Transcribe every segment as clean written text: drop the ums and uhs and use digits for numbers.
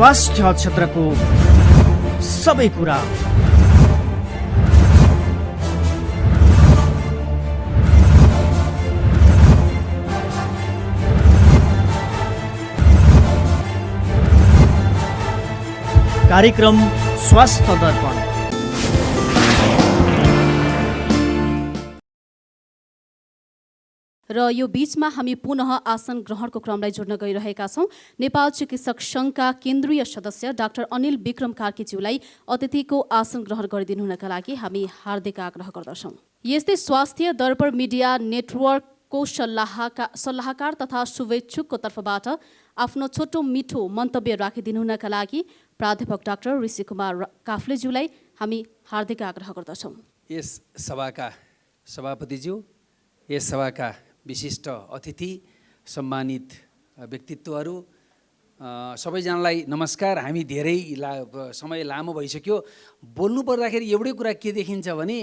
स्वास्थ्य क्षेत्रको सबै कुरा। कार्यक्रम स्वास्थ्य दर्पण। र यो बीचमा हामी पुनः आसन ग्रहणको क्रमलाई जोड्न गइरहेका छौँ। नेपाल चिकित्सक सङ्घका केन्द्रीय सदस्य डाक्टर अनिल विक्रम कार्कीज्यूलाई अतिथिको आसन ग्रहण गरिदिनु हुनका लागि हामी हार्दिक आग्रह गर्दछौँ। यस्तै स्वास्थ्य दर्पण मिडिया नेटवर्कको सल्लाहकार तथा शुभेच्छुकको तर्फबाट आफ्नो छोटो मिठो मन्तव्य राखिदिनु हुनका लागि प्राध्यापक डाक्टर ऋषि कुमार काफ्लेज्यूलाई हामी हार्दिक आग्रह गर्दछौँ। यस सभाका सभापतिज्यू, यस सभाका विशिष्ट अतिथि, सम्मानित व्यक्तित्वहरू, सबैजनालाई नमस्कार। हामी धेरै समय लामो भइसक्यो। बोल्नु पर्दाखेरि एउटै कुरा के देखिन्छ भने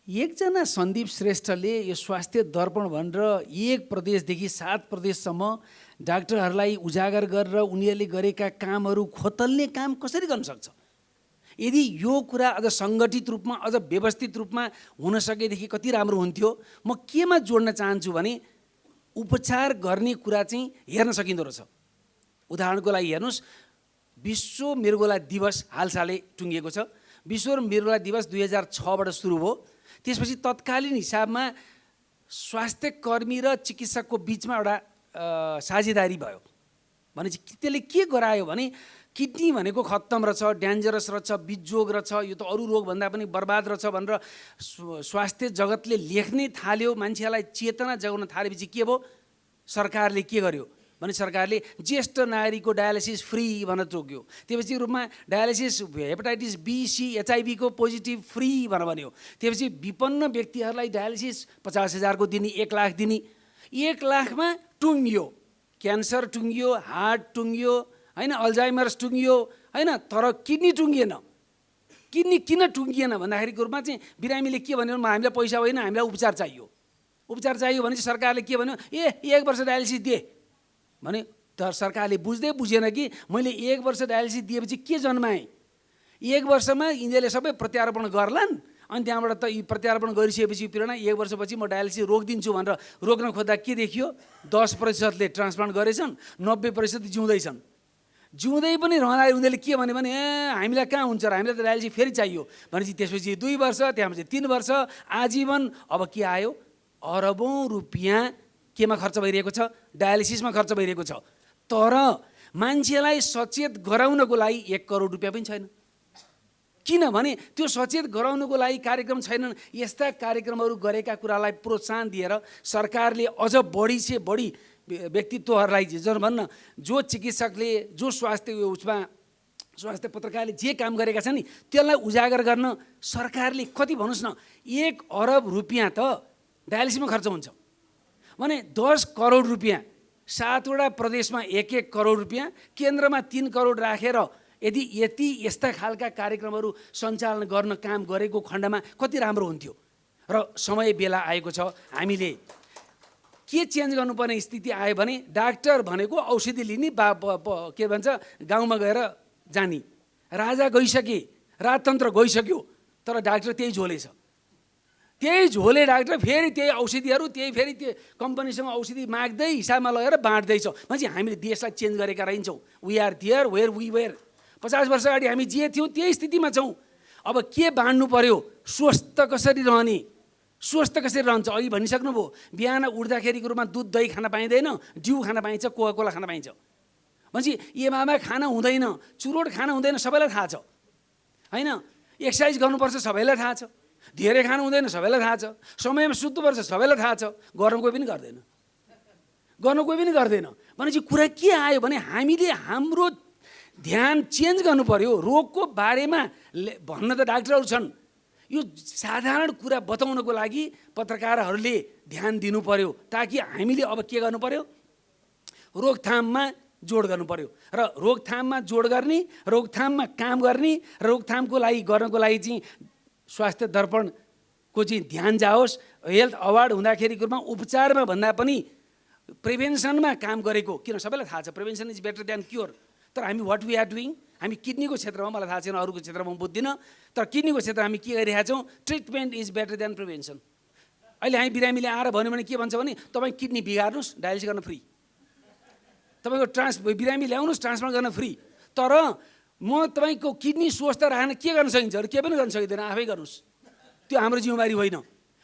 एकजना सन्दीप श्रेष्ठले यो स्वास्थ्य दर्पण भनेर 1 प्रदेशदेखि 7 प्रदेशसम्म डाक्टरहरूलाई उजागर गरेर उनीहरूले गरेका कामहरू खोतल्ने काम कसरी गर्न सक्छ? यदि यो कुरा अझ सङ्गठित रूपमा, अझ व्यवस्थित रूपमा हुन सकेदेखि कति राम्रो हुन्थ्यो। म केमा जोड्न चाहन्छु भने उपचार गर्ने कुरा चाहिँ हेर्न सकिँदो रहेछ। उदाहरणको लागि हेर्नुहोस्, विश्व मृगोला दिवस हालसालै टुङ्गिएको छ। विश्व मृगोला दिवस 2006बाट सुरु भयो। त्यसपछि तत्कालीन हिसाबमा स्वास्थ्य कर्मी र चिकित्सकको बिचमा एउटा साझेदारी भयो। भनेपछि त्यसले के गरायो भने किडनी भनेको खत्तम रहेछ, डेन्जरस रहेछ, बिजोग रहेछ, यो त अरू रोगभन्दा पनि बर्बाद रहेछ भनेर स्वास्थ्य जगतले लेख्नै थाल्यो। मान्छेलाई चेतना जगाउन थालेपछि के भयो? सरकारले के गर्यो भने सरकारले ज्येष्ठ नागरिकको डायलिसिस फ्री भनेर तोक्यो। त्यसपछि रूपमा डायलिसिस हेपाटाइटिस बी, सी, एचआइभीको पोजिटिभ फ्री भनेर भन्यो। त्यसपछि विपन्न व्यक्तिहरूलाई डायलिसिस 50,000 को दिने, 1 लाख दिने। 1 लाखमा टुङ्गियो, क्यान्सर टुङ्गियो, हार्ट टुङ्गियो, होइन, अल्जाइमर्स टुङ्गियो, होइन, तर किडनी टुङ्गिएन। किडनी किन टुङ्गिएन भन्दाखेरिको रूपमा चाहिँ बिरामीले के भन्यो? हामीलाई पैसा होइन, हामीलाई उपचार चाहियो। उपचार चाहियो भने चाहिँ सरकारले के भन्यो? 1 वर्ष डायलिसिस दिए भने तर सरकारले बुझेन कि मैले 1 वर्ष डायलिसिस दिएपछि के जन्माएँ? 1 वर्षमा यिनीहरूले सबै प्रत्यारोपण गर्लान्, अनि त्यहाँबाट त यी प्रत्यारोपण गरिसकेपछि प्रेरणा 1 वर्षपछि म डायलिसिस रोकिदिन्छु भनेर रोक्न खोज्दा के देखियो? 10%ले ट्रान्सप्लान्ट गरेछन्, 90% जिउँदैछन्। जिउँदै पनि रहँदाखेरि उनीहरूले के भन्यो भने हामीलाई कहाँ हुन्छ र, हामीलाई त डायलिसिस फेरि चाहियो भनेपछि त्यसपछि 2 वर्ष, त्यहाँपछि 3 वर्ष, आजीवन। अब के आयो? अरबौँ रुपियाँ केमा खर्च भइरहेको छ? डायलिसिसमा खर्च भइरहेको छ। तर मान्छेलाई सचेत गराउनको लागि 1 करोड रुपियाँ पनि छैन। किनभने त्यो सचेत गराउनको लागि कार्यक्रम छैनन्। यस्ता कार्यक्रमहरू गरेका कुरालाई प्रोत्साहन दिएर सरकारले अझ बढी से बढी व्यक्तित्वहरूलाई भन्न, जो चिकित्सकले, जो स्वास्थ्य पत्रकारले जे काम गरेका छन् नि त्यसलाई उजागर गर्न सरकारले कति भन्नुहोस् न 1 अरब रुपियाँ त डायलिसिसमा खर्च हुन्छ भने 10 करोड रुपियाँ, 7वटा प्रदेशमा 1-1 करोड रुपियाँ, केन्द्रमा 3 करोड राखेर यदि यस्ता खालका कार्यक्रमहरू सञ्चालन गर्न काम गरेको खण्डमा कति राम्रो हुन्थ्यो। र समय बेला आएको छ। हामीले के चेन्ज गर्नुपर्ने स्थिति आयो भने डाक्टर भनेको औषधि लिने के भन्छ गाउँमा गएर जाने। राजा गइसके, राजतन्त्र गइसक्यो, तर डाक्टर त्यही झोले छ। त्यही झोले डाक्टर फेरि त्यही औषधिहरू फेरि त्यो कम्पनीसँग औषधि माग्दै हिसाबमा लगेर बाँड्दैछ। भनेपछि हामीले देशलाई चेन्ज गरेका रहन्छौँ। We are there where we were. 50 वर्ष अगाडि हामी जे थियौँ त्यही स्थितिमा छौँ। अब के बाँड्नु पर्यो? स्वस्थ कसरी रहने, स्वस्थ कसरी रहन्छ? अघि भनिसक्नुभयो, बिहान उठ्दाखेरिको रूपमा दुध दही खान पाइँदैन, डिउ खान पाइन्छ, कोका कोला खान पाइन्छ। भनेपछि एमामा खान हुँदैन, चुरोट खान हुँदैन, सबैलाई थाहा छ, होइन? एक्सर्साइज गर्नुपर्छ, सबैलाई थाहा छ। धेरै खानु हुँदैन, सबैलाई थाहा छ। समयमा सुत्नुपर्छ, सबैलाई थाहा छ। गर्न कोही पनि गर्दैन। भनेपछि कुरा के आयो भने हामीले हाम्रो ध्यान चेन्ज गर्नु पर्यो। रोगको बारेमा भन्न त डाक्टरहरू छन्, यो साधारण कुरा बताउनको लागि पत्रकारहरूले ध्यान दिनु पर्यो। ताकि हामीले अब के गर्नु पर्यो? रोकथाममा जोड गर्नु पर्यो। र रोकथाममा जोड गर्ने, रोकथाममा काम गर्ने, रोकथामको लागि गर्नको लागि चाहिँ स्वास्थ्य दर्पणको चाहिँ ध्यान जाओस्। हेल्थ अवार्ड हुँदाखेरिको रूपमा उपचारमा भन्दा पनि प्रिभेन्सनमा काम गरेको, किन सबैलाई थाहा छ prevention is better than cure. तर हामी वाट वी आर डुइङ, हामी किडनीको क्षेत्रमा, मलाई थाहा छैन अरूको क्षेत्रमा म बुझ्दिनँ, तर किडनीको क्षेत्रमा हामी के गरिरहेका छौँ, treatment is better than prevention. अहिले हामी बिरामीले आएर भन्यो भने के भन्छ भने तपाईँ किडनी बिगार्नुहोस्, डायलिसिस गर्न फ्री, तपाईँको बिरामी ल्याउनुहोस् ट्रान्सप्लान्ट गर्न फ्री। तर म तपाईँको किडनी स्वस्थ राखेर के गर्न सकिन्छ, अरू के पनि गर्न सकिँदैन, आफै गर्नुहोस्, त्यो हाम्रो जिम्मेवारी होइन।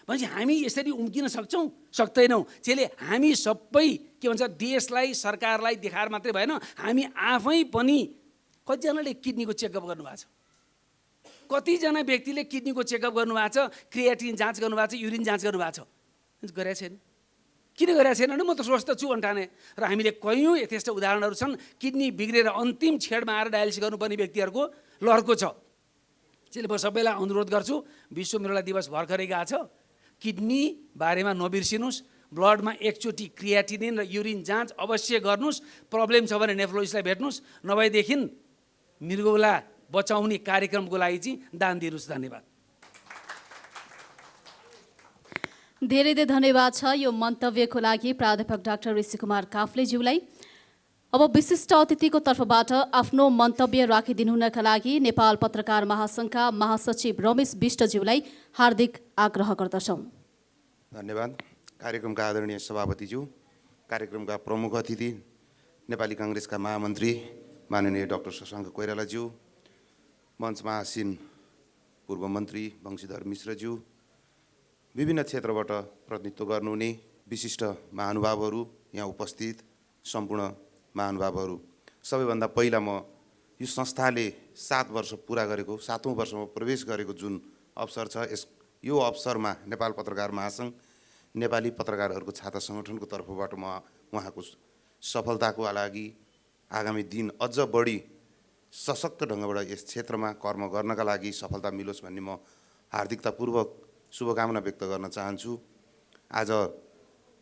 भनेपछि हामी यसरी उम्किन सक्छौँ, सक्दैनौँ। त्यसले हामी सबै के भन्छ देशलाई सरकारलाई देखाएर मात्रै भएन, हामी आफै पनि कतिजनाले किडनीको चेकअप गर्नुभएको छ, कतिजना व्यक्तिले किडनीको चेकअप गर्नुभएको छ, क्रिएटिन जाँच गर्नुभएको छ, युरिन जाँच गर्नुभएको छ, गरेको छैन। किन गरेको छैन भने म त स्वस्थ छु भन्ठाने। र हामीले कयौँ यथेष्ट उदाहरणहरू छन्, किडनी बिग्रेर अन्तिम छेडमा आएर डायलिसिस गर्नुपर्ने व्यक्तिहरूको लहरको छ। त्यसले म सबैलाई अनुरोध गर्छु, विश्व मृगला दिवस भर्खरै गएको छ, किडनी बारेमा नबिर्सिनुहोस्, ब्लडमा एकचोटि क्रिएटिनिन र युरिन जाँच अवश्य गर्नुहोस्, प्रब्लम छ भने नेफ्रोलोजिस्टलाई भेट्नुहोस्, नभएदेखि मृगौला बचाउने कार्यक्रमको लागि चाहिँ दान दिनुहोस्। धन्यवाद। धेरै धेरै धन्यवाद छ यो मन्तव्यको लागि प्राध्यापक डाक्टर ऋषि कुमार काफ्लेज्यूलाई। अब विशिष्ट अतिथिको तर्फबाट आफ्नो मन्तव्य राखिदिनु हुनका लागि नेपाल पत्रकार महासङ्घका महासचिव रमेश विष्टज्यूलाई हार्दिक आग्रह गर्दछौँ। धन्यवाद। कार्यक्रमका आदरणीय सभापतिज्यू, कार्यक्रमका प्रमुख अतिथि नेपाली काङ्ग्रेसका महामन्त्री माननीय डाक्टर शशाङ्क कोइरालाज्यू, मञ्चमा आसीन पूर्व मन्त्री वंशीधर मिश्रज्यू, विभिन्न क्षेत्रबाट प्रतिनिधित्व गर्नुहुने विशिष्ट महानुभावहरू, यहाँ उपस्थित सम्पूर्ण महानुभावहरू, सबैभन्दा पहिला म यो संस्थाले 7 वर्ष पुरा गरेको, 7औं वर्षमा प्रवेश गरेको जुन अवसर छ, यो अवसरमा नेपाल पत्रकार महासङ्घ, नेपाली पत्रकारहरूको छाता सङ्गठनको तर्फबाट म उहाँको सफलताको लागि आगामी दिन अझ बढी सशक्त ढङ्गबाट यस क्षेत्रमा कर्म गर्नका लागि सफलता मिलोस् भन्ने म हार्दिकतापूर्वक शुभकामना व्यक्त गर्न चाहन्छु। आज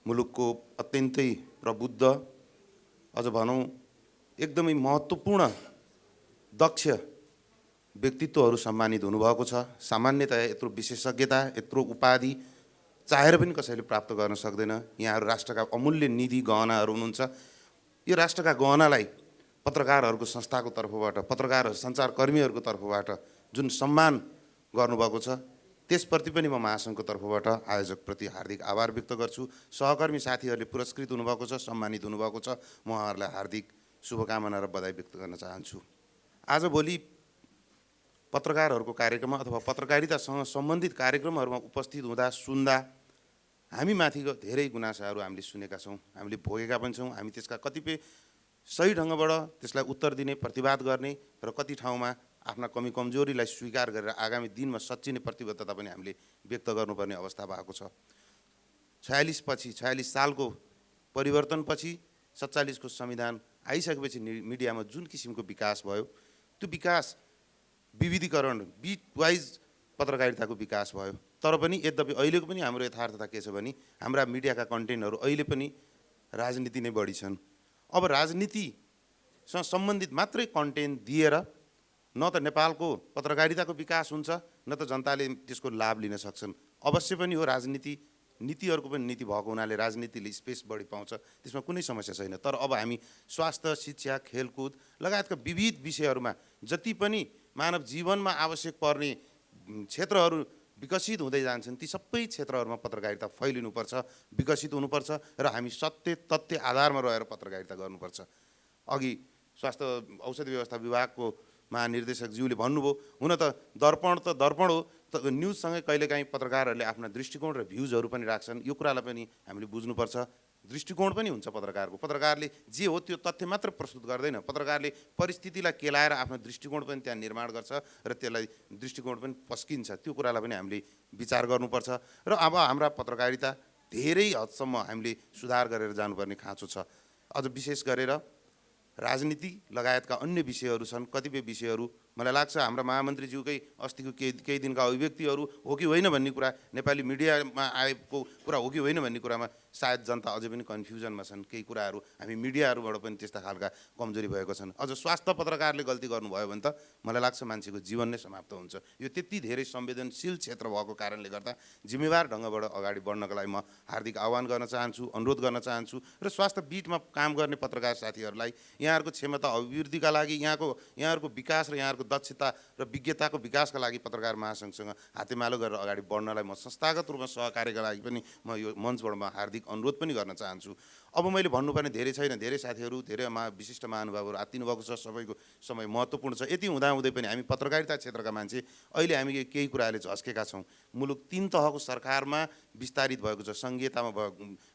मुलुकको अत्यन्तै प्रबुद्ध, अझ भनौँ एकदमै महत्त्वपूर्ण दक्ष व्यक्तित्वहरू सम्मानित हुनुभएको छ। सामान्यतया यत्रो विशेषज्ञता, यत्रो उपाधि चाहेर पनि कसैले प्राप्त गर्न सक्दैन। यहाँहरू राष्ट्रका अमूल्य निधि गहनाहरू हुनुहुन्छ। यो राष्ट्रका गहनालाई पत्रकारहरूको संस्थाको तर्फबाट, पत्रकारहरू सञ्चारकर्मीहरूको तर्फबाट जुन सम्मान गर्नुभएको छ, त्यसप्रति पनि म महासङ्घको तर्फबाट आयोजकप्रति हार्दिक आभार व्यक्त गर्छु। सहकर्मी साथीहरूले पुरस्कृत हुनुभएको छ, सम्मानित हुनुभएको छ, म उहाँहरूलाई हार्दिक शुभकामना र बधाई व्यक्त गर्न चाहन्छु। आजभोलि पत्रकारहरूको कार्यक्रममा अथवा पत्रकारितासँग सम्बन्धित कार्यक्रमहरूमा उपस्थित हुँदा सुन्दा हामी माथिको धेरै गुनासाहरू हामीले सुनेका छौँ, हामीले भोगेका पनि छौँ। हामी त्यसका कतिपय सही ढङ्गबाट त्यसलाई उत्तर दिने, प्रतिवाद गर्ने र कति ठाउँमा आफ्ना कमी कमजोरीलाई स्वीकार गरेर आगामी दिनमा सच्चिने प्रतिबद्धता पनि हामीले व्यक्त गर्नुपर्ने अवस्था भएको छ। 46 सालको परिवर्तनपछि 47को संविधान आइसकेपछि मिडियामा जुन किसिमको विकास भयो, त्यो विकास विविधीकरण, बिट वाइज पत्रकारिताको विकास भयो। तर पनि यद्यपि अहिलेको पनि हाम्रो यथार्थता के छ भने हाम्रा मिडियाका कन्टेन्टहरू अहिले पनि राजनीति नै बढी छन्। अब राजनीतिसँग सम्बन्धित मात्रै कन्टेन्ट दिएर न त नेपालको पत्रकारिताको विकास हुन्छ, न त जनताले त्यसको लाभ लिन सक्छन्। अवश्य पनि हो, राजनीति नीतिहरूको पनि नीति भएको हुनाले राजनीतिले स्पेस बढी पाउँछ, त्यसमा कुनै समस्या छैन। तर अब हामी स्वास्थ्य, शिक्षा, खेलकुद लगायतका विविध विषयहरूमा जति पनि मानव जीवनमा आवश्यक पर्ने क्षेत्रहरू विकसित हुँदै जान्छन्, ती सबै क्षेत्रहरूमा पत्रकारिता फैलिनुपर्छ, विकसित हुनुपर्छ र हामी सत्य तथ्य आधारमा रहेर पत्रकारिता गर्नुपर्छ। अघि स्वास्थ्य औषधि व्यवस्था विभागको महानिर्देशकज्यूले भन्नुभयो, हुन त दर्पण हो, न्युजसँगै कहिलेकाहीँ पत्रकारहरूले आफ्ना दृष्टिकोण र भ्युजहरू पनि राख्छन्। यो कुरालाई पनि हामीले बुझ्नुपर्छ। दृष्टिकोण पनि हुन्छ पत्रकारको। पत्रकारले जे हो त्यो तथ्य मात्र प्रस्तुत गर्दैन, पत्रकारले परिस्थितिलाई केलाएर आफ्नो दृष्टिकोण पनि त्यहाँ निर्माण गर्छ र त्यसलाई दृष्टिकोण पनि पस्किन्छ। त्यो कुरालाई पनि हामीले विचार गर्नुपर्छ। र अब हाम्रा पत्रकारिता धेरै हदसम्म हामीले सुधार गरेर जानुपर्ने खाँचो छ। अझ विशेष गरेर राजनीति लगायतका अन्य विषयहरू छन्, कतिपय विषयहरू मलाई लाग्छ हाम्रा महामन्त्रीज्यूकै अस्तिको केही दिनका अभिव्यक्तिहरू हो कि होइन भन्ने कुरा, नेपाली मिडियामा आएको कुरा हो कि होइन भन्ने कुरामा सायद जनता अझै पनि कन्फ्युजनमा छन्। केही कुराहरू हामी मिडियाहरूबाट पनि त्यस्ता खालका कमजोरी भएको छन्। अझ स्वास्थ्य पत्रकारले गल्ती गर्नुभयो भने त मलाई लाग्छ मान्छेको जीवन नै समाप्त हुन्छ। यो त्यति धेरै संवेदनशील क्षेत्र भएको कारणले गर्दा जिम्मेवार ढङ्गबाट अगाडि बढ्नका लागि म हार्दिक आह्वान गर्न चाहन्छु, अनुरोध गर्न चाहन्छु र स्वास्थ्य बिटमा काम गर्ने पत्रकार साथीहरूलाई यहाँहरूको क्षमता अभिवृद्धिका लागि, यहाँहरूको विकास र यहाँहरूको दक्षता र विज्ञताको विकासका लागि पत्रकार महासङ्घसँग हातेमालो गरेर अगाडि बढ्नलाई म संस्थागत रूपमा सहकार्यका लागि पनि म यो मञ्चबाट म हार्दिक अनुरोध पनि गर्न चाहन्छु। अब मैले भन्नुपर्ने धेरै छैन, धेरै साथीहरू, धेरै विशिष्ट महानुभावहरू आत्तिनु भएको छ, सबैको समय महत्त्वपूर्ण छ। यति हुँदाहुँदै पनि हामी पत्रकारिता क्षेत्रका मान्छे अहिले हामी केही कुराहरूले झस्केका छौँ। मुलुक 3 तहको सरकारमा विस्तारित भएको छ, सङ्घीयतामा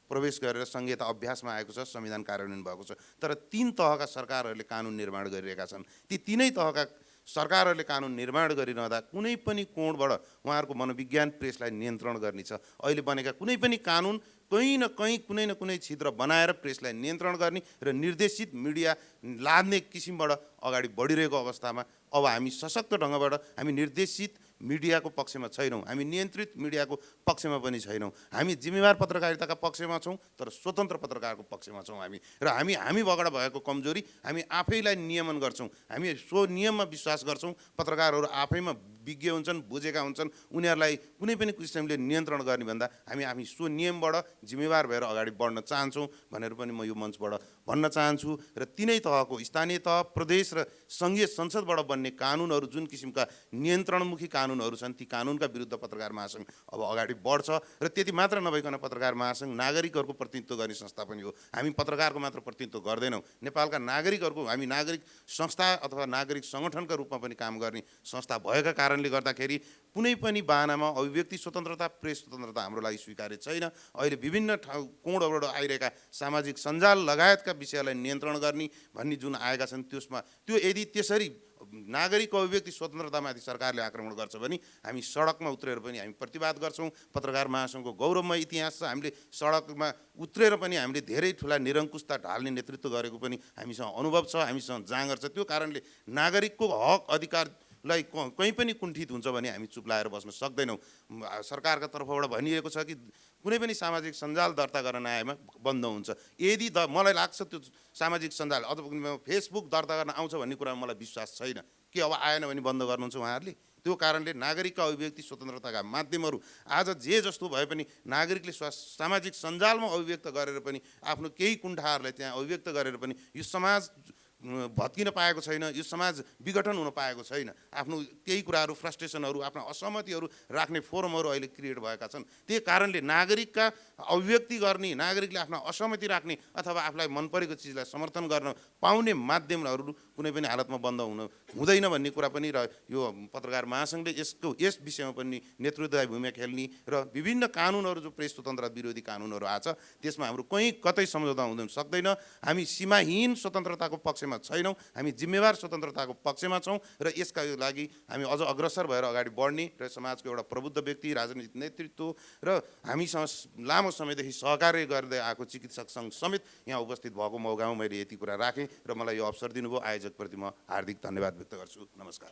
प्रवेश गरेर सङ्घीयता अभ्यासमा आएको छ, संविधान कार्यान्वयन भएको छ। तर 3 तहका सरकारहरूले कानुन निर्माण गरिरहेका छन्। ती 3 तहका सरकारहरूले कानुन निर्माण गरिरहँदा कुनै पनि कोणबाट उहाँहरूको मनोविज्ञान प्रेसलाई नियन्त्रण गर्ने छ। अहिले बनेका कुनै पनि कानुन कहीँ न कहीँ कुनै न कुनै छिद्र बनाएर प्रेसलाई नियन्त्रण गर्ने र निर्देशित मिडिया लाद्ने किसिमबाट अगाडि बढिरहेको अवस्थामा अब हामी सशक्त ढङ्गबाट हामी निर्देशित मिडियाको पक्षमा छैनौँ, हामी नियन्त्रित मिडियाको पक्षमा पनि छैनौँ। हामी जिम्मेवार पत्रकारिताका पक्षमा छौँ तर स्वतन्त्र पत्रकारको पक्षमा छौँ हामी। र हामीबाट भएको कमजोरी हामी आफैलाई नियमन गर्छौँ, हामी स्वनियममा विश्वास गर्छौँ। पत्रकारहरू आफैमा विज्ञ हुन्छन्, बुझेका हुन्छन्, उनीहरूलाई कुनै पनि किसिमले नियन्त्रण गर्ने भन्दा हामी स्वनियमबाट जिम्मेवार भएर अगाडि बढ्न चाहन्छौँ भनेर पनि म यो मञ्चबाट भन्न चाहन्छु। र 3 तहको स्थानीय तह, प्रदेश र सङ्घीय संसदबाट बन्ने कानुनहरू, जुन किसिमका नियन्त्रणमुखी कानुनहरू छन्, ती कानुनका विरुद्ध पत्रकार महासङ्घ अब अगाडि बढ्छ। र त्यति मात्र नभइकन पत्रकार महासङ्घ नागरिकहरूको प्रतिनिधित्व गर्ने संस्था पनि हो। हामी पत्रकारको मात्र प्रतिनिधित्व गर्दैनौँ, नेपालका नागरिकहरूको, हामी नागरिक संस्था अथवा नागरिक सङ्गठनका रूपमा पनि काम गर्ने संस्था भएका कारणले गर्दाखेरि कुनै पनि बाहनामा अभिव्यक्ति स्वतन्त्रता, प्रेस स्वतन्त्रता हाम्रो लागि स्वीकार्य छैन। अहिले विभिन्न कोणबाट आइरहेका सामाजिक सञ्जाल लगायतका विषयलाई नियन्त्रण गर्ने भन्ने जुन आएका छन्, त्यो यदि त्यसरी नागरिकको अभिव्यक्ति स्वतन्त्रतामाथि सरकारले आक्रमण गर्छ भने हामी सडकमा उत्रेर पनि हामी प्रतिवाद गर्छौँ। पत्रकार महासङ्घको गौरवमय इतिहास छ, हामीले सडकमा उत्रेर पनि हामीले धेरै ठुला निरङ्कुशता ढाल्ने नेतृत्व गरेको पनि हामीसँग अनुभव छ, हामीसँग जाँगर छ। त्यो कारणले नागरिकको हक अधिकारलाई कहीँ पनि कुण्ठित हुन्छ भने हामी चुप लाएर बस्न सक्दैनौँ। सरकारका तर्फबाट भनिएको छ कि कुनै पनि सामाजिक सञ्जाल दर्ता गर्न आएमा बन्द हुन्छ। यदि मलाई लाग्छ त्यो सामाजिक सञ्जाल अथवा फेसबुक दर्ता गर्न आउँछ भन्ने कुरामा मलाई विश्वास छैन कि अब आएन भने बन्द गर्नुहुन्छ उहाँहरूले। त्यो कारणले नागरिकका अभिव्यक्ति स्वतन्त्रताका माध्यमहरू आज जे जस्तो भए पनि नागरिकले सामाजिक सञ्जालमा अभिव्यक्त गरेर पनि आफ्नो केही कुण्ठाहरूलाई त्यहाँ अभिव्यक्त गरेर पनि यो समाज भत्किन पाएको छैन, यो समाज विघटन हुन पाएको छैन। आफ्नो केही कुराहरू, फ्रस्ट्रेसनहरू, आफ्ना असहमतिहरू राख्ने फोरमहरू अहिले क्रिएट भएका छन्। त्यही कारणले नागरिकका अभिव्यक्ति गर्ने, नागरिकले आफ्ना असहमति राख्ने अथवा आफूलाई मन परेको चिजलाई समर्थन गर्न पाउने माध्यमहरू कुनै पनि हालतमा बन्द हुँदैन भन्ने कुरा पनि र यो पत्रकार महासङ्घले यस विषयमा पनि नेतृत्वदायी भूमिका खेल्ने र विभिन्न कानुनहरू जो प्रेस स्वतन्त्रता विरोधी कानुनहरू आछ त्यसमा हाम्रो कतै सम्झौता हुन सक्दैन। हामी सीमाहीन स्वतन्त्रताको पक्षमा छैनौँ, हामी जिम्मेवार स्वतन्त्रताको पक्षमा छौँ र यसका लागि हामी अझ अग्रसर भएर अगाडि बढ्ने र समाजको एउटा प्रबुद्ध व्यक्ति, राजनीतिक नेतृत्व र हामीसँग लामो समयदेखि सहकार्य गर्दै आएको चिकित्सक सङ्घ समेत यहाँ उपस्थित भएको मौकामा मैले यति कुरा राखेँ र मलाई यो अवसर दिनुभयो। आयोजकप्रति म हार्दिक धन्यवाद व्यक्त गर्छु। नमस्कार।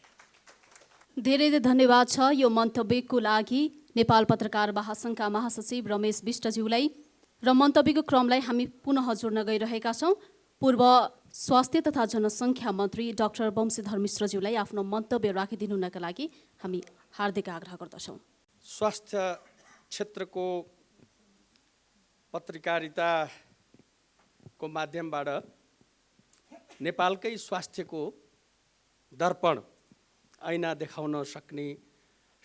धेरै धेरै धन्यवाद छ यो मन्तव्यको लागि नेपाल पत्रकार महासङ्घका महासचिव रमेश विष्टज्यूलाई। र मन्तव्यको क्रमलाई हामी पुनः जोड्न गइरहेका छौँ। पूर्व स्वास्थ्य तथा जनसङ्ख्या मन्त्री डाक्टर वंशीधर मिश्रज्यूलाई आफ्नो मन्तव्य राखिदिनु हुनका लागि हामी हार्दिक आग्रह गर्दछौँ। स्वास्थ्य क्षेत्रको पत्रकारिताको माध्यमबाट नेपालकै स्वास्थ्यको दर्पण ऐना देखाउन सक्ने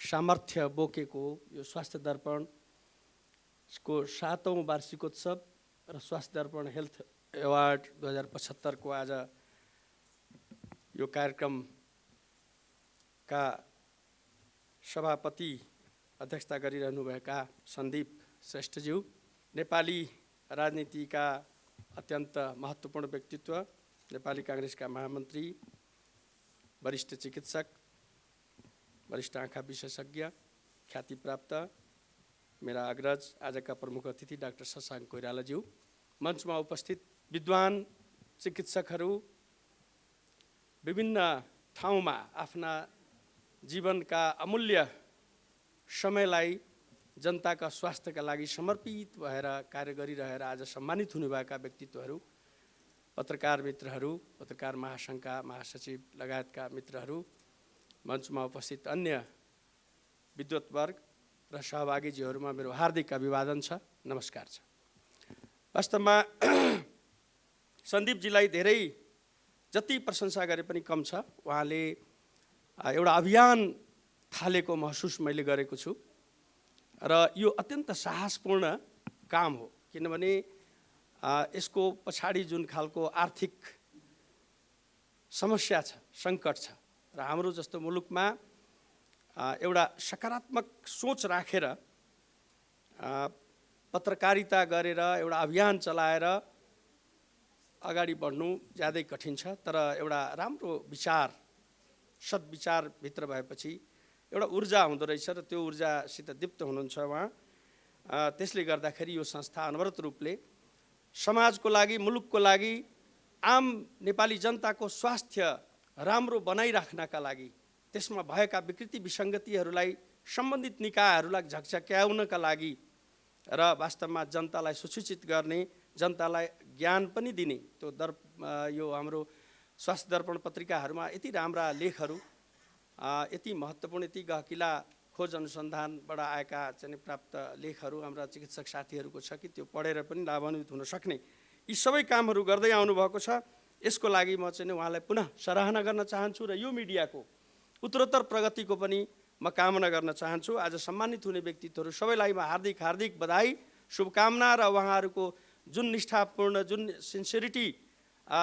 सामर्थ्य बोकेको यो स्वास्थ्य दर्पणको 7औं वार्षिकोत्सव र स्वास्थ्य दर्पण हेल्थ एवार्ड 2075 को आज यो कार्यक्रमका सभापति अध्यक्षता गरिरहनुभएका सन्दीप श्रेष्ठज्यू, नेपाली राजनीतिका अत्यन्त महत्त्वपूर्ण व्यक्तित्व, नेपाली काङ्ग्रेसका महामन्त्री, वरिष्ठ चिकित्सक, वरिष्ठ आँखा विशेषज्ञ, ख्यातिप्राप्त मेरा अग्रज आजका प्रमुख अतिथि डाक्टर शशाङ्क कोइरालाज्यू, मञ्चमा उपस्थित विद्वान चिकित्सकहरू, विभिन्न ठाउँमा आफ्ना जीवनका अमूल्य समयलाई जनताका स्वास्थ्यका लागि समर्पित भएर कार्य गरिरहेर आज सम्मानित हुनुभएका व्यक्तित्वहरू, पत्रकार मित्रहरू, पत्रकार महासङ्घका महासचिव लगायतका मित्रहरू, मञ्चमा उपस्थित अन्य विद्वत्वर्ग र सहभागीजीहरूमा मेरो हार्दिक अभिवादन छ, नमस्कार छ। वास्तवमा सन्दीपजीलाई धेरै जति प्रशंसा गरे पनि कम छ। उहाँले एउटा अभियान थालेको महसुस मैले गरेको छु र यो अत्यन्त साहसपूर्ण काम हो, किनभने यसको पछाडि जुन खालको आर्थिक समस्या छ, सङ्कट छ र हाम्रो जस्तो मुलुकमा एउटा सकारात्मक सोच राखेर पत्रकारिता गरेर एउटा अभियान चलाएर अगाडि बढ्नु ज्यादै कठिन छ। तर एउटा राम्रो विचार, सद्विचारभित्र भएपछि एउटा ऊर्जा हुँदो रहेछ र त्यो ऊर्जासित दीप्त हुनुहुन्छ उहाँ। त्यसले गर्दाखेरि यो संस्था अनवरत रूपले समाजको लागि, मुलुकको लागि, आम नेपाली जनताको स्वास्थ्य राम्रो बनाइराख्नका लागि, त्यसमा भएका विकृति विसङ्गतिहरूलाई सम्बन्धित निकायहरूलाई झकझक्याउनका लागि र वास्तवमा जनतालाई सुसूचित गर्ने, जनतालाई ज्ञान पनि दिने, त्यो यो हाम्रो स्वास्थ्य दर्पण पत्रिकाहरूमा यति राम्रा लेखहरू, यति महत्त्वपूर्ण, यति गहकिला खोज अनुसन्धानबाट आएका चाहिँ प्राप्त लेखहरू हाम्रा चिकित्सक साथीहरूको छ कि त्यो पढेर पनि लाभान्वित हुन सक्ने यी सबै कामहरू गर्दै आउनुभएको छ। यसको लागि म चाहिँ उहाँलाई पुनः सराहना गर्न चाहन्छु र यो मिडियाको उत्तरोत्तर प्रगतिको पनि म कामना गर्न चाहन्छु। आज सम्मानित हुने व्यक्तित्वहरू सबैलाई म हार्दिक बधाई, शुभकामना र उहाँहरूको जुन निष्ठापूर्ण, जुन सिन्सियरिटी,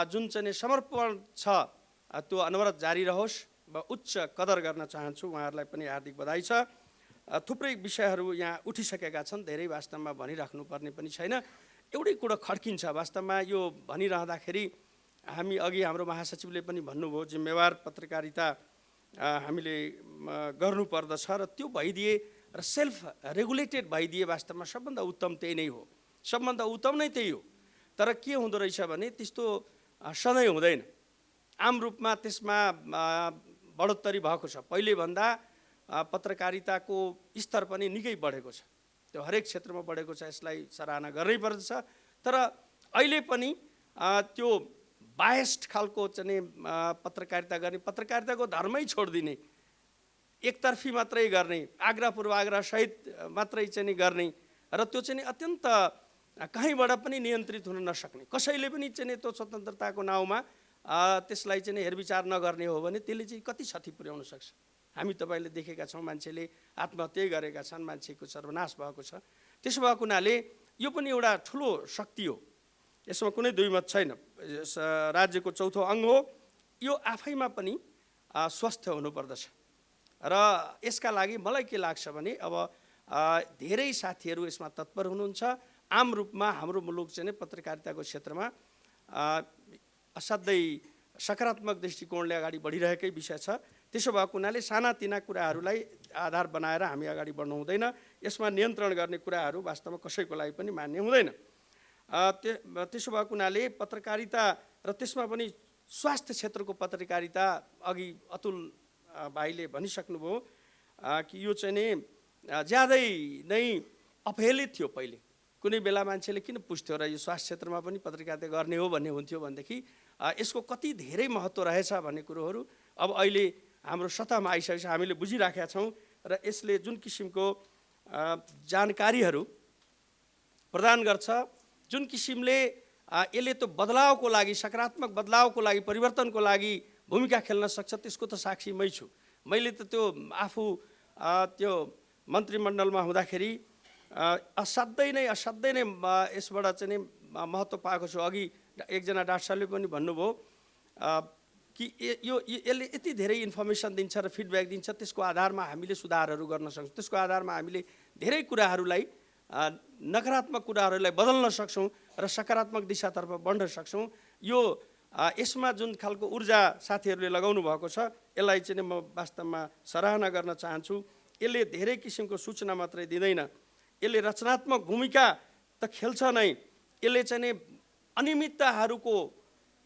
जुन चाहिँ समर्पण छ त्यो अनवरत जारी रहोस्। म उच्च कदर गर्न चाहन्छु, उहाँहरूलाई पनि हार्दिक बधाई छ। थुप्रै विषयहरू यहाँ उठिसकेका छन्, धेरै वास्तवमा भनिराख्नुपर्ने पनि छैन। एउटै कुरो खड्किन्छ वास्तवमा, यो भनिरहँदाखेरि हामी अघि हाम्रो महासचिवले पनि भन्नुभयो जिम्मेवार पत्रकारिता हामीले गर्नुपर्दछ र त्यो भइदिए र सेल्फ रेगुलेटेड भइदिए वास्तवमा सबभन्दा उत्तम त्यही नै हो, सबभन्दा उत्तम नै त्यही हो। तर के हुँदो रहेछ भने त्यस्तो सधैँ हुँदैन। आम रूपमा त्यसमा बढोत्तरी भएको छ, पहिलेभन्दा पत्रकारिताको स्तर पनि निकै बढेको छ, त्यो हरेक क्षेत्रमा बढेको छ, यसलाई सराहना गर्नै पर्दछ। तर अहिले पनि त्यो बायस्ड खालको चाहिँ पत्रकारिता गर्ने, पत्रकारिताको धर्मै छोडिदिने, एकतर्फी मात्रै गर्ने, आग्रह पूर्वाग्रह सहित मात्रै चाहिँ गर्ने र त्यो चाहिँ अत्यन्त कहीँबाट पनि नियन्त्रित हुन नसक्ने, कसैले पनि चाहिँ त्यो स्वतन्त्रताको नाउँमा त्यसलाई चाहिँ हेरविचार नगर्ने हो भने त्यसले चाहिँ कति क्षति पुर्याउन सक्छ। हामी तपाईँले देखेका छौँ, मान्छेले आत्महत्या गरेका छन्, मान्छेको सर्वनाश भएको छ। त्यसो भएको हुनाले यो पनि एउटा ठुलो शक्ति हो, यसमा कुनै दुईमत छैन। राज्यको चौथो अङ्ग हो, यो आफैमा पनि स्वस्थ हुनुपर्दछ र यसका लागि मलाई के लाग्छ भने अब धेरै साथीहरू यसमा तत्पर हुनुहुन्छ। आम रूपमा हाम्रो मुलुक चाहिँ पत्रकारिताको क्षेत्रमा असाध्यै सकारात्मक दृष्टिकोणले अगाडि बढिरहेकै विषय छ। त्यसो भएको हुनाले सानातिना कुराहरूलाई आधार बनाएर हामी अगाडि बढ्नु हुँदैन। यसमा नियन्त्रण गर्ने कुराहरू वास्तवमा कसैको लागि पनि मान्य हुँदैन। त्यसो भएको हुनाले पत्रकारिता र त्यसमा पनि स्वास्थ्य क्षेत्रको पत्रकारिता, अघि अतुल भाइले भनिसक्नुभयो कि यो चाहिँ नि ज्यादै नै अपहेलित थियो। पहिले कुनै बेला मान्छेले किन पुछ्थ्यो र यो स्वास्थ्य क्षेत्रमा पनि पत्रकारिता गर्ने हो भन्ने हुन्थ्यो भनेदेखि यसको कति धेरै महत्त्व रहेछ भन्ने कुरोहरू अब अहिले हाम्रो सतहमा आइसकेको छ, हामीले बुझिराखेका छौँ र यसले जुन किसिमको जानकारीहरू प्रदान गर्छ, जुन किसिमले यसले त्यो बदलावको लागि, सकारात्मक बदलावको लागि, परिवर्तनको लागि भूमिका खेल्न सक्छ, त्यसको त साक्षी मै छु। मैले त त्यो आफू त्यो मन्त्रीमण्डलमा हुँदाखेरि असाध्यै नै यसबाट चाहिँ नि महत्त्व पाएको छु। अघि एकजना डाक्टर साहबले पनि भन्नुभयो कि यसले यति धेरै इन्फर्मेसन दिन्छ र फिडब्याक दिन्छ, त्यसको आधारमा हामीले सुधारहरू गर्न सक्छौँ, त्यसको आधारमा हामीले धेरै कुराहरूलाई, नकारात्मक कुराहरूलाई बदल्न सक्छौँ र सकारात्मक दिशातर्फ बढ्न सक्छौँ। यो यसमा जुन खालको ऊर्जा साथीहरूले लगाउनु भएको छ, यसलाई चाहिँ म वास्तवमा सराहना गर्न चाहन्छु। यसले धेरै किसिमको सूचना मात्रै दिँदैन, यसले रचनात्मक भूमिका त खेल्छ नै, यसले चाहिँ अनियमितताहरूको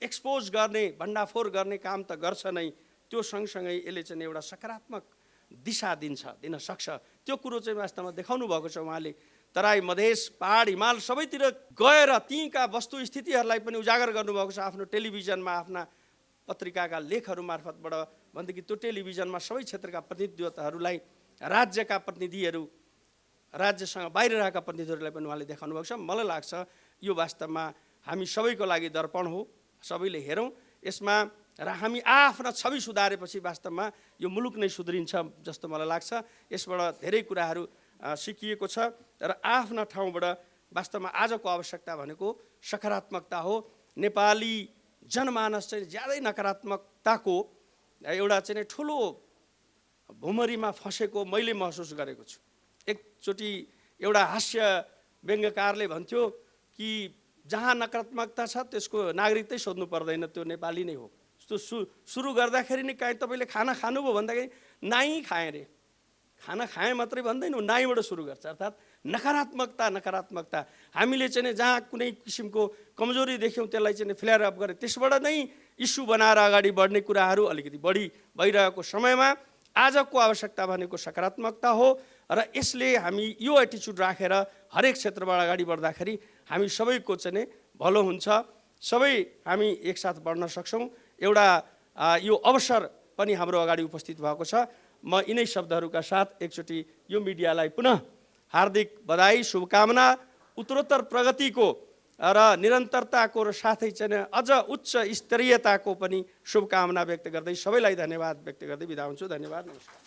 एक्सपोज गर्ने, भण्डाफोर गर्ने काम त गर्छ नै। त्यो सँगसँगै यसले चाहिँ एउटा सकारात्मक दिशा दिन सक्छ। त्यो कुरो चाहिँ वास्तवमा देखाउनु भएको छ उहाँले। तराई, मधेस, पहाड, हिमाल सबैतिर गएर तीका वस्तुस्थितिहरूलाई पनि उजागर गर्नुभएको छ आफ्नो टेलिभिजनमा, आफ्ना पत्रिकाका लेखहरू मार्फतबाट। भनेदेखि त्यो टेलिभिजनमा सबै क्षेत्रका प्रतिनिधित्वहरूलाई, राज्यका प्रतिनिधिहरू, राज्यसँग बाहिर रहेका प्रतिनिधिहरूलाई पनि उहाँले देखाउनु भएको छ। मलाई लाग्छ यो वास्तवमा हामी सबैको लागि दर्पण हो, सबैले हेरौँ यसमा र हामी आफ्ना छवि सुधारेपछि वास्तवमा यो मुलुक नै सुध्रिन्छ जस्तो मलाई लाग्छ। यसबाट धेरै कुराहरू सिकिएको छ र आफ्ना ठाउँबाट वास्तवमा आजको आवश्यकता भनेको सकारात्मकता हो। नेपाली जनमानस चाहिँ ज्यादै नकारात्मकताको एउटा चाहिँ ठुलो भुमरीमा फँसेको मैले महसुस गरेको छु। एकचोटि एउटा हास्य व्यङ्ग्यकारले भन्थ्यो कि जहाँ नकारात्मकता छ त्यसको नागरिकतै सोध्नु पर्दैन, त्यो नेपाली नै हो। त्यो सुरु गर्दाखेरि नै काहीँ तपाईँले खाना खानुभयो भन्दाखेरि नाइ खाएँ रे, खाना खाएँ मात्रै भन्दैन, नाइबाट सुरु गर्छ। अर्थात् नकारात्मकता हामीले चाहिँ जहाँ कुनै किसिमको कमजोरी देख्यौँ त्यसलाई चाहिँ फ्लेयर अप गरे, त्यसबाट नै इस्यु बनाएर अगाडि बढ्ने कुराहरू अलिकति बढी भइरहेको समयमा आजको आवश्यकता भनेको सकारात्मकता हो। र यसले हामी यो एटिच्युड राखेर हरेक क्षेत्रबाट अगाडि बढ्दाखेरि हामी सबैको चाहिँ भलो हुन्छ, सबै हामी एकसाथ बढ्न सक्छौँ। एउटा यो अवसर पनि हाम्रो अगाडि उपस्थित भएको छ। म यिनै शब्दहरूका साथ एकचोटि यो मिडियालाई पुनः हार्दिक बधाई, शुभकामना, उत्तरोत्तर प्रगतिको र निरन्तरताको र साथै चाहिँ अझ उच्च स्तरीयताको पनि शुभकामना व्यक्त गर्दै सबैलाई धन्यवाद व्यक्त गर्दै बिदा हुन्छु। धन्यवाद, नमस्कार।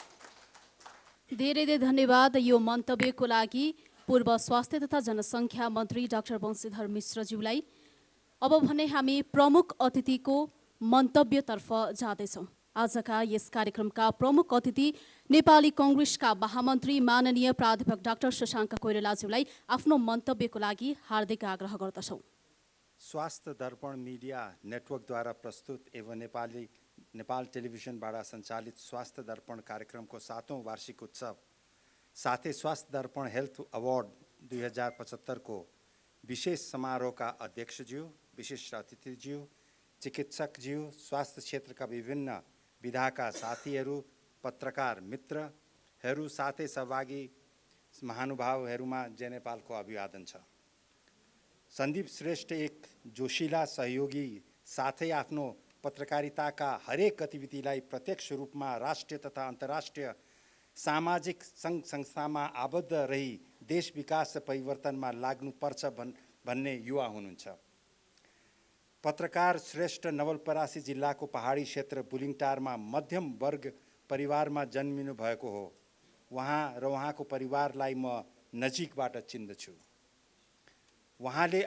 धेरै धेरै धन्यवाद यो मन्तव्यको लागि पूर्व स्वास्थ्य तथा जनसङ्ख्या मन्त्री डाक्टर वंशीधर मिश्रज्यूलाई। अब भने हामी प्रमुख अतिथिको मन्तव्यतर्फ जाँदैछौँ। आजका यस कार्यक्रमका प्रमुख अतिथि नेपाली कङ्ग्रेसका महामन्त्री माननीय प्राध्यापक डाक्टर शशाङ्क कोइरालाज्यूलाई आफ्नो मन्तव्यको लागि हार्दिक आग्रह गर्दछौँ। स्वास्थ्य दर्पण मिडिया नेटवर्कद्वारा प्रस्तुत एवं नेपाल टेलिभिजनबाट सञ्चालित स्वास्थ्य दर्पण कार्यक्रमको 7औं वार्षिक उत्सव साथै स्वास्थ्य दर्पण हेल्थ अवार्ड 2075 को विशेष समारोहका अध्यक्षज्यू, विशिष्ट अतिथिज्यू, चिकित्सकज्यू, स्वास्थ्य क्षेत्रका विभिन्न विधाका साथीहरू, पत्रकार मित्रहरू साथै सहभागी महानुभावहरूमा जय नेपालको अभिवादन छ। सन्दीप श्रेष्ठ एक जोशिला सहयोगी साथै आफ्नो पत्रकारिताका हरेक गतिविधिलाई प्रत्यक्ष रूपमा राष्ट्रिय तथा अन्तर्राष्ट्रिय सामाजिक सङ्घ संस्थामा आबद्ध रही देश विकास र परिवर्तनमा लाग्नुपर्छ भन्ने युवा हुनुहुन्छ। पत्रकार श्रेष्ठ नवलपरासी जिल्लाको पहाडी क्षेत्र बुलिङटारमा मध्यम वर्ग परिवारमा जन्मिनु भएको हो। उहाँ र उहाँको परिवारलाई म नजिकबाट चिन्दछु। उहाँले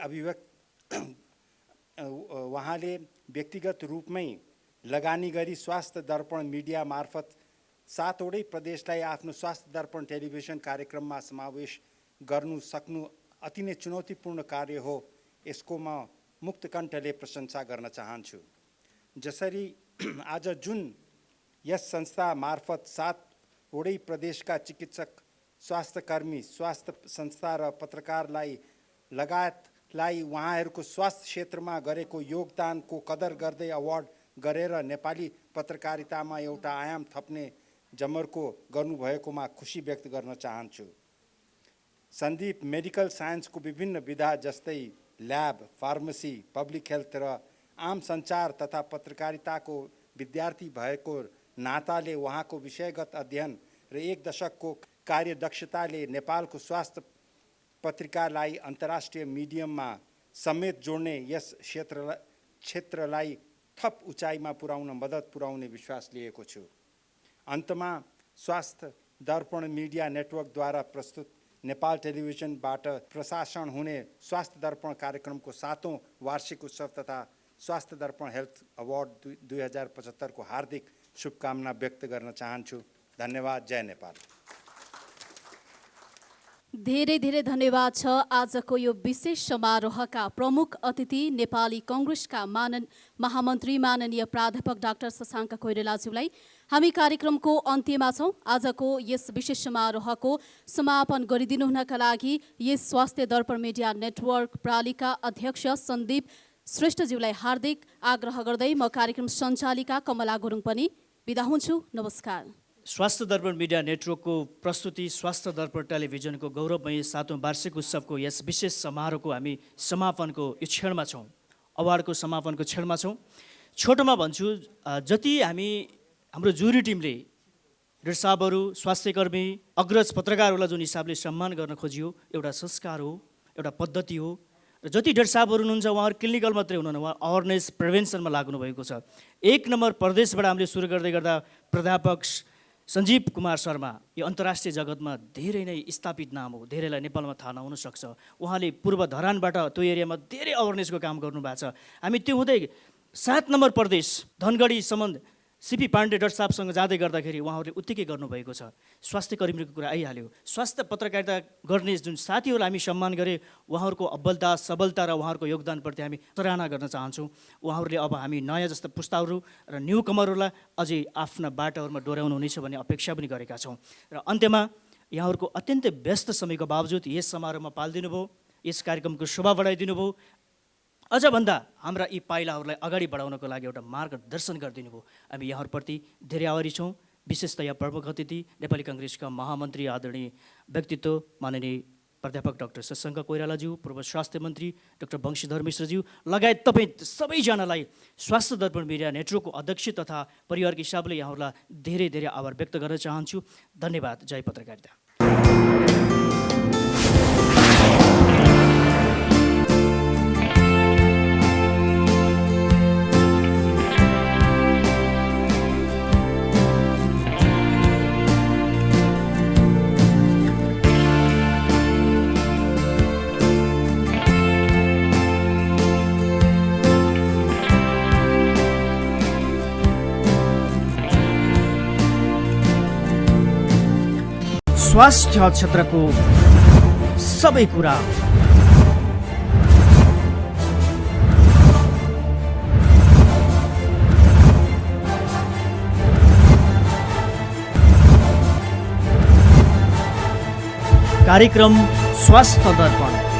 व्यक्तिगत रूपमै लगानी गरी स्वास्थ्य दर्पण मिडिया मार्फत 7वटै प्रदेशलाई आफ्नो स्वास्थ्य दर्पण टेलिभिजन कार्यक्रममा समावेश गर्नु सक्नु अति नै चुनौतीपूर्ण कार्य हो। यसको म मुक्तकण्ठले प्रशंसा गर्न चाहन्छु। जसरी आज जुन यस संस्था मार्फत 7वटै प्रदेशका चिकित्सक, स्वास्थ्यकर्मी, स्वास्थ्य संस्था र पत्रकारलाई लगायतलाई उहाँहरूको स्वास्थ्य क्षेत्रमा गरेको योगदानको कदर गर्दै अवार्ड गरेर नेपाली पत्रकारितामा एउटा आयाम थप्ने जमर्को गर्नुभएकोमा खुसी व्यक्त गर्न चाहन्छु। सन्दीप मेडिकल साइन्सको विभिन्न विधा जस्तै ल्याब, फार्मेसी, पब्लिक हेल्थ र आम सञ्चार तथा पत्रकारिताको विद्यार्थी भएको नाताले उहाँको विषयगत अध्ययन र 1 दशकको कार्यदक्षताले नेपालको स्वास्थ्य पत्रिकालाई अन्तर्राष्ट्रिय मिडियममा समेत जोड्ने यस क्षेत्रलाई थप उचाइमा पुर्याउन मद्दत पुर्याउने विश्वास लिएको छु। अन्तमा स्वास्थ्य दर्पण मिडिया नेटवर्कद्वारा प्रस्तुत नेपाल टेलिभिजनबाट प्रसारण हुने स्वास्थ्य दर्पण कार्यक्रमको 7औं वार्षिक उत्सव तथा स्वास्थ्य दर्पण हेल्थ अवार्ड 2075 को हार्दिक शुभकामना व्यक्त गर्न चाहन्छु। धन्यवाद। जय नेपाल। धेरै धेरै धन्यवाद छ आजको यो विशेष समारोहका प्रमुख अतिथि नेपाली कङ्ग्रेसका महामन्त्री माननीय प्राध्यापक डाक्टर शशाङ्क कोइरालाज्यूलाई। हामी कार्यक्रमको अन्त्यमा छौँ। आजको यस विशेष समारोहको समापन गरिदिनु हुनका लागि यस स्वास्थ्य दर्पण मिडिया नेटवर्क प्रालिका अध्यक्ष सन्दीप श्रेष्ठज्यूलाई हार्दिक आग्रह गर्दै म कार्यक्रम सञ्चालिका कमला गुरुङ पनि बिदा हुन्छु। नमस्कार। स्वास्थ्य दर्पण मिडिया नेटवर्कको प्रस्तुति स्वास्थ्य दर्पण टेलिभिजनको गौरवमय 7औं वार्षिक उत्सवको यस विशेष समारोहको हामी समापनको यो क्षणमा छौँ, अवार्डको समापनको क्षणमा छौँ। छोटोमा भन्छु, जति हाम्रो जुरी टिमले डाक्टर साहबहरू, स्वास्थ्यकर्मी, अग्रज पत्रकारहरूलाई जुन हिसाबले सम्मान गर्न खोजियो, एउटा संस्कार हो, एउटा पद्धति हो। र जति डाक्टर साहबहरू हुनुहुन्छ उहाँहरू क्लिनिकल मात्रै हुनुहुन्न, उहाँ अवेरनेस प्रिभेन्सनमा लाग्नु भएको छ। 1 नम्बर प्रदेशबाट हामीले सुरु गर्दै गर्दा प्राध्यापक सञ्जीव कुमार शर्मा यो अन्तर्राष्ट्रिय जगतमा धेरै नै स्थापित नाम हो, धेरैलाई नेपालमा थाहा नहुन सक्छ। उहाँले पूर्व धरानबाट त्यो एरियामा धेरै अवेरनेसको काम गर्नुभएको छ। हामी त्यो हुँदै 7 नम्बर प्रदेश धनगढीसम्म सिपी पाण्डे डाक्टर साहबसँग जाँदै गर्दाखेरि उहाँहरूले उत्तिकै गर्नुभएको छ। स्वास्थ्य कर्मीहरूको कुरा आइहाल्यो। स्वास्थ्य पत्रकारिता गर्ने जुन साथीहरूलाई हामी सम्मान गरे, उहाँहरूको अब्बलता सबलता र उहाँहरूको योगदानप्रति हामी सराहना गर्न चाहन्छौँ। उहाँहरूले अब हामी नयाँ जस्ता पुस्ताहरू र न्यू कमरहरूलाई अझै आफ्ना बाटाहरूमा डोर्याउनु हुनेछ भन्ने अपेक्षा पनि गरेका छौँ। र अन्त्यमा यहाँहरूको अत्यन्तै व्यस्त समयको बावजुद यस समारोहमा पाल्दिनु भयो, यस कार्यक्रमको शोभा बढाइदिनु भयो। अझ भन्दा हाम्रा यी पाइलाहरूलाई अगाडि बढाउनको लागि एउटा मार्गदर्शन गरिदिनु भयो। हामी यहाँहरूप्रति धेरै आभारी छौँ। विशेषतया प्रमुख अतिथि नेपाली काङ्ग्रेसका महामन्त्री आदरणीय व्यक्तित्व माननीय प्राध्यापक डाक्टर शशाङ्क कोइरालाज्यू, पूर्व स्वास्थ्य मन्त्री डाक्टर वंशीधर मिश्रज्यू लगायत तपाईँ सबैजनालाई स्वास्थ्य दर्पण मिडिया नेटवर्कको अध्यक्ष तथा परिवारको हिसाबले यहाँहरूलाई धेरै धेरै आभार व्यक्त गर्न चाहन्छु। धन्यवाद। जय पत्रकारिता। स्वास्थ्य क्षेत्रको सबै कुरा कार्यक्रम स्वास्थ्य दर्पण।